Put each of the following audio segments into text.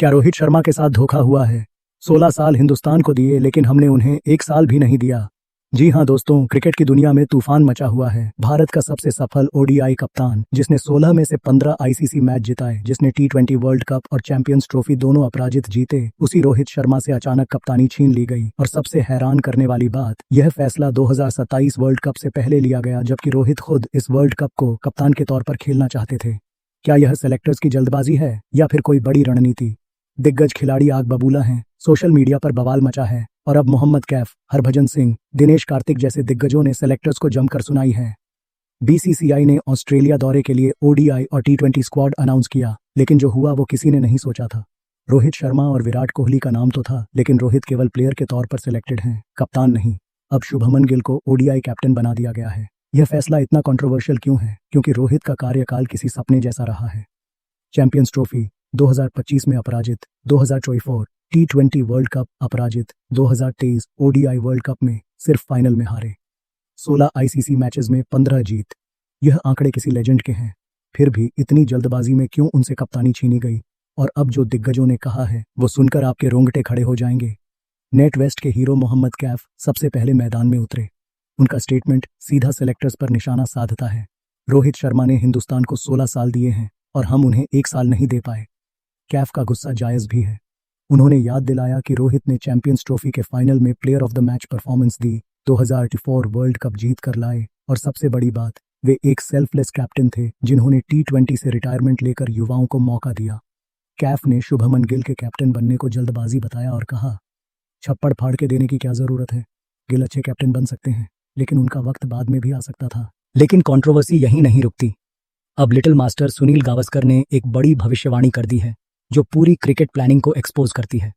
क्या रोहित शर्मा के साथ धोखा हुआ है? 16 साल हिंदुस्तान को दिए लेकिन हमने उन्हें 1 साल भी नहीं दिया। जी हां दोस्तों, क्रिकेट की दुनिया में तूफान मचा हुआ है। भारत का सबसे सफल ओडीआई कप्तान, जिसने 16 में से 15 आईसीसी मैच जिताए, जिसने टी20 वर्ल्ड कप और चैंपियंस ट्रॉफी दोनों अपराजित जीते, उसी रोहित शर्मा से अचानक कप्तानी छीन ली गई। और सबसे हैरान करने वाली बात, यह फैसला 2027 वर्ल्ड कप से पहले लिया गया, जबकि रोहित खुद इस वर्ल्ड कप को कप्तान के तौर पर खेलना चाहते थे। क्या यह सेलेक्टर्स की जल्दबाजी है या फिर कोई बड़ी रणनीति? दिग्गज खिलाड़ी आग बबूला हैं, सोशल मीडिया पर बवाल मचा है और अब मोहम्मद कैफ, हरभजन सिंह, दिनेश कार्तिक जैसे दिग्गजों ने सेलेक्टर्स को जमकर सुनाई है। बीसीसीआई ने ऑस्ट्रेलिया दौरे के लिए ओडीआई और टी20 स्क्वाड अनाउंस किया, लेकिन जो हुआ वो किसी ने नहीं सोचा था। रोहित शर्मा और विराट कोहली का नाम तो था, लेकिन रोहित केवल प्लेयर के तौर पर सिलेक्टेड हैं, कप्तान नहीं। अब शुभमन गिल को ओडीआई कैप्टन बना दिया गया है। यह फैसला इतना कंट्रोवर्शियल क्यों है? क्योंकि रोहित का कार्यकाल किसी सपने जैसा रहा है। चैंपियंस ट्रॉफी 2025 में अपराजित, 2024 टी20 वर्ल्ड कप अपराजित, 2023 ओडीआई वर्ल्ड कप में सिर्फ फाइनल में हारे। 16 आईसीसी मैचेस में 15 जीत। यह आंकड़े किसी लेजेंड के हैं। फिर भी इतनी जल्दबाजी में क्यों उनसे कप्तानी छीनी गई? और अब जो दिग्गजों ने कहा है वो सुनकर आपके रोंगटे खड़े हो जाएंगे। नेट वेस्ट के हीरो मोहम्मद कैफ सबसे पहले मैदान में उतरे। उनका स्टेटमेंट सीधा सेलेक्टर्स पर निशाना साधता है। रोहित शर्मा ने हिंदुस्तान को 16 साल दिए हैं और हम उन्हें 1 साल नहीं दे पाए। कैफ का गुस्सा जायज भी है। उन्होंने याद दिलाया कि रोहित ने चैंपियंस ट्रॉफी के फाइनल में player of the match performance दी, 2024 वर्ल्ड कप जीत कर लाए, और सबसे बड़ी बात, वे एक सेल्फलेस कैप्टन थे जिन्होंने टी20 से रिटायरमेंट लेकर युवाओं को मौका दिया। कैफ ने शुभमन गिल के कैप्टन बनने को जल्दबाजी बताया और कहा, छप्पड़ फाड़ के देने की क्या जरूरत है? गिल अच्छे कैप्टन बन सकते हैं, लेकिन उनका वक्त बाद में भी आ सकता था। लेकिन कंट्रोवर्सी यहीं नहीं रुकती। अब लिटिल मास्टर सुनील गावस्कर ने एक बड़ी भविष्यवाणी कर दी है, जो पूरी क्रिकेट प्लानिंग को एक्सपोज करती है।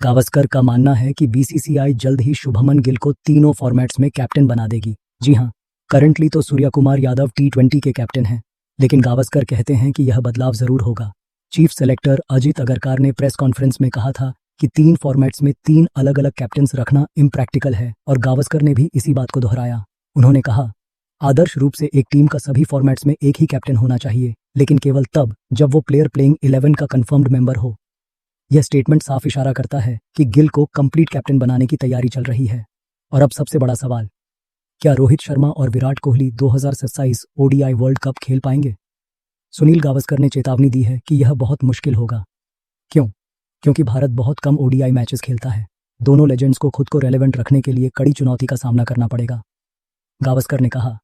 गावस्कर का मानना है कि बीसीसीआई जल्द ही शुभमन गिल को तीनों फॉर्मेट्स में कैप्टन बना देगी। जी हां, करंटली तो सूर्य कुमार यादव टी20 के कैप्टन हैं, लेकिन गावस्कर कहते हैं कि यह बदलाव जरूर होगा। चीफ सेलेक्टर अजित अगरकर ने प्रेस कॉन्फ्रेंस में कहा था कि 3 फॉर्मेट्स में 3 अलग अलग कैप्टन्स रखना इम्प्रैक्टिकल है, और गावस्कर ने भी इसी बात को दोहराया। उन्होंने कहा, आदर्श रूप से एक टीम का सभी फॉर्मेट्स में एक ही कैप्टन होना चाहिए, लेकिन केवल तब जब वो प्लेयर प्लेइंग 11 का कंफर्म्ड मेंबर हो। यह स्टेटमेंट साफ इशारा करता है कि गिल को कंप्लीट कैप्टन बनाने की तैयारी चल रही है। और अब सबसे बड़ा सवाल, क्या रोहित शर्मा और Virat Kohli 2027 ODI world cup खेल पाएंगे? सुनील गावस्कर ने चेतावनी दी है कि यह बहुत मुश्किल होगा। क्यों? क्योंकि भारत बहुत कम ओडीआई मैचेस खेलता है। दोनों लेजेंड्स को खुद को रेलेवेंट रखने के लिए कड़ी चुनौती का सामना करना पड़ेगा। गावस्कर ने कहा,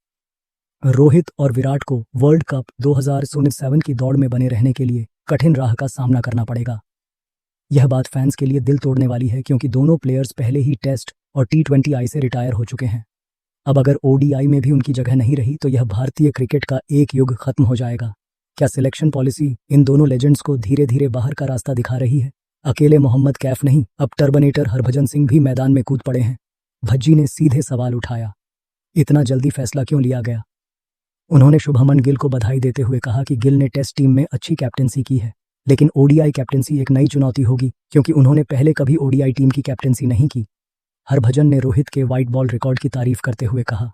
रोहित और विराट को वर्ल्ड कप 2027 की दौड़ में बने रहने के लिए कठिन राह का सामना करना पड़ेगा। यह बात फैंस के लिए दिल तोड़ने वाली है, क्योंकि दोनों प्लेयर्स पहले ही टेस्ट और टी20 से रिटायर हो चुके हैं। अब अगर ओडीआई में भी उनकी जगह नहीं रही तो यह भारतीय क्रिकेट का एक युग खत्म हो जाएगा। क्या सिलेक्शन पॉलिसी इन दोनों लेजेंड्स को धीरे धीरे बाहर का रास्ता दिखा रही है? अकेले मोहम्मद कैफ नहीं, अब टर्बनेटर हरभजन सिंह भी मैदान में कूद पड़े हैं। भज्जी ने सीधे सवाल उठाया, इतना जल्दी फैसला क्यों लिया गया? उन्होंने शुभमन गिल को बधाई देते हुए कहा कि गिल ने टेस्ट टीम में अच्छी कैप्टेंसी की है, लेकिन ओडीआई कैप्टेंसी एक नई चुनौती होगी, क्योंकि उन्होंने पहले कभी ओडीआई टीम की कैप्टेंसी नहीं की। हरभजन ने रोहित के वाइट बॉल रिकॉर्ड की तारीफ करते हुए कहा,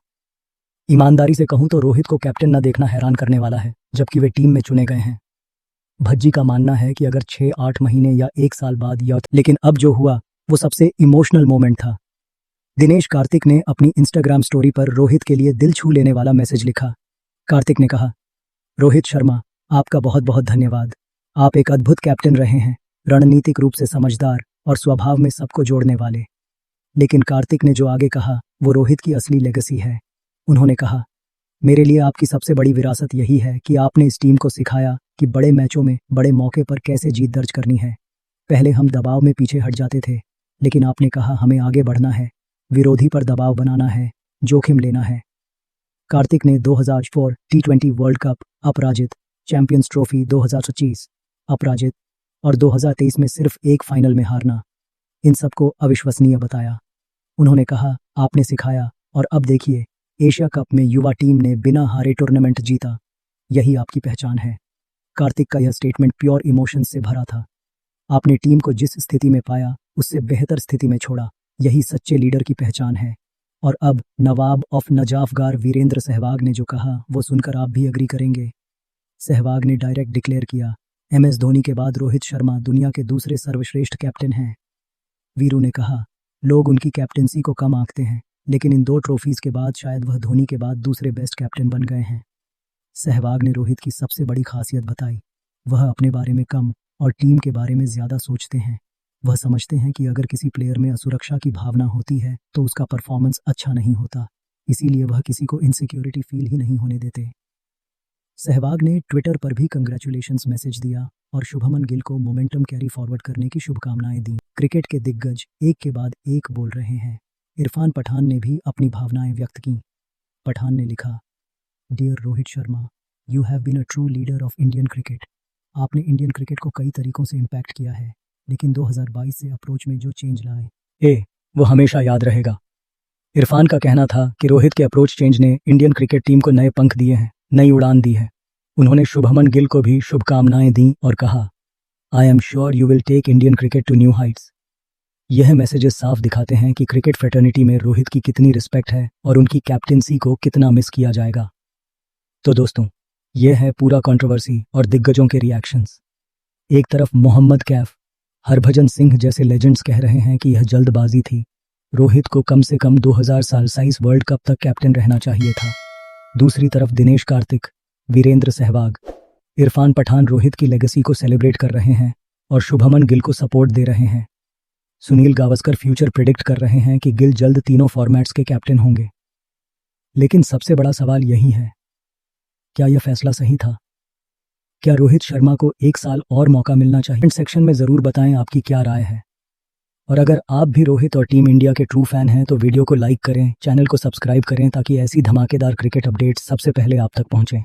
ईमानदारी से कहूं तो रोहित को कैप्टन न देखना हैरान करने वाला है, जबकि वे टीम में चुने गए हैं। भज्जी का मानना है कि अगर 6-8 महीने या 1 साल बाद लेकिन अब जो हुआ वो सबसे इमोशनल मोमेंट था। दिनेश कार्तिक ने अपनी इंस्टाग्राम स्टोरी पर रोहित के लिए दिल छू लेने वाला मैसेज लिखा। कार्तिक ने कहा, रोहित शर्मा, आपका बहुत बहुत धन्यवाद। आप एक अद्भुत कैप्टन रहे हैं, रणनीतिक रूप से समझदार और स्वभाव में सबको जोड़ने वाले। लेकिन कार्तिक ने जो आगे कहा वो रोहित की असली लेगेसी है। उन्होंने कहा, मेरे लिए आपकी सबसे बड़ी विरासत यही है कि आपने इस टीम को सिखाया कि बड़े मैचों में बड़े मौके पर कैसे जीत दर्ज करनी है। पहले हम दबाव में पीछे हट जाते थे, लेकिन आपने कहा हमें आगे बढ़ना है, विरोधी पर दबाव बनाना है, जोखिम लेना है। कार्तिक ने 2004 टी20 वर्ल्ड कप अपराजित, चैंपियंस ट्रॉफी 2025 अपराजित और 2023 में सिर्फ एक फाइनल में हारना, इन सबको अविश्वसनीय बताया। उन्होंने कहा, आपने सिखाया और अब देखिए, एशिया कप में युवा टीम ने बिना हारे टूर्नामेंट जीता। यही आपकी पहचान है। कार्तिक का यह स्टेटमेंट प्योर इमोशंस से भरा था। आपने टीम को जिस स्थिति में पाया उससे बेहतर स्थिति में छोड़ा। यही सच्चे लीडर की पहचान है। और अब नवाब ऑफ नजाफगार वीरेंद्र सहवाग ने जो कहा वो सुनकर आप भी एग्री करेंगे। सहवाग ने डायरेक्ट डिक्लेयर किया, MS धोनी के बाद रोहित शर्मा दुनिया के दूसरे सर्वश्रेष्ठ कैप्टन हैं। वीरू ने कहा, लोग उनकी कैप्टनसी को कम आंकते हैं, लेकिन इन 2 ट्रॉफीज के बाद शायद वह धोनी के बाद दूसरे बेस्ट कैप्टन बन गए हैं। सहवाग ने रोहित की सबसे बड़ी खासियत बताई, वह अपने बारे में कम और टीम के बारे में ज़्यादा सोचते हैं। वह समझते हैं कि अगर किसी प्लेयर में असुरक्षा की भावना होती है तो उसका परफॉर्मेंस अच्छा नहीं होता, इसीलिए वह किसी को इनसिक्योरिटी फील ही नहीं होने देते। सहवाग ने ट्विटर पर भी कंग्रेचुलेशंस मैसेज दिया और शुभमन गिल को मोमेंटम कैरी फॉरवर्ड करने की शुभकामनाएं दी। क्रिकेट के दिग्गज एक के बाद एक बोल रहे हैं। इरफान पठान ने भी अपनी भावनाएं व्यक्त की। पठान ने लिखा, dear Rohit Sharma, you have been a true leader of Indian cricket. आपने इंडियन क्रिकेट को कई तरीकों से इम्पैक्ट किया है, लेकिन 2022 से अप्रोच में जो चेंज लाए वो हमेशा याद रहेगा। इरफान का कहना था कि रोहित के अप्रोच चेंज ने इंडियन क्रिकेट टीम को नए पंख दिए हैं, नई उड़ान दी है। उन्होंने शुभमन गिल को भी शुभकामनाएं दी और कहा, I am sure you will take Indian cricket to new heights. यह मैसेजेस साफ दिखाते हैं कि क्रिकेट फ्रेटर्निटी में रोहित की कितनी रिस्पेक्ट है और उनकी कैप्टेंसी को कितना मिस किया जाएगा। तो दोस्तों, यह है पूरा कंट्रोवर्सी और दिग्गजों के रिएक्शंस। एक तरफ मोहम्मद कैफ, हरभजन सिंह जैसे लेजेंड्स कह रहे हैं कि यह जल्दबाजी थी, रोहित को कम से कम 2027 वर्ल्ड कप तक कैप्टन रहना चाहिए था। दूसरी तरफ दिनेश कार्तिक, वीरेंद्र सहवाग, इरफान पठान रोहित की लेगेसी को सेलिब्रेट कर रहे हैं और शुभमन गिल को सपोर्ट दे रहे हैं। सुनील गावस्कर फ्यूचर प्रिडिक्ट कर रहे हैं कि गिल जल्द तीनों फॉर्मेट्स के कैप्टन होंगे। लेकिन सबसे बड़ा सवाल यही है, क्या यह फैसला सही था? क्या रोहित शर्मा को 1 साल और मौका मिलना चाहिए? कमेंट सेक्शन में ज़रूर बताएं आपकी क्या राय है। और अगर आप भी रोहित और टीम इंडिया के ट्रू फैन हैं तो वीडियो को लाइक करें, चैनल को सब्सक्राइब करें ताकि ऐसी धमाकेदार क्रिकेट अपडेट्स सबसे पहले आप तक पहुंचें।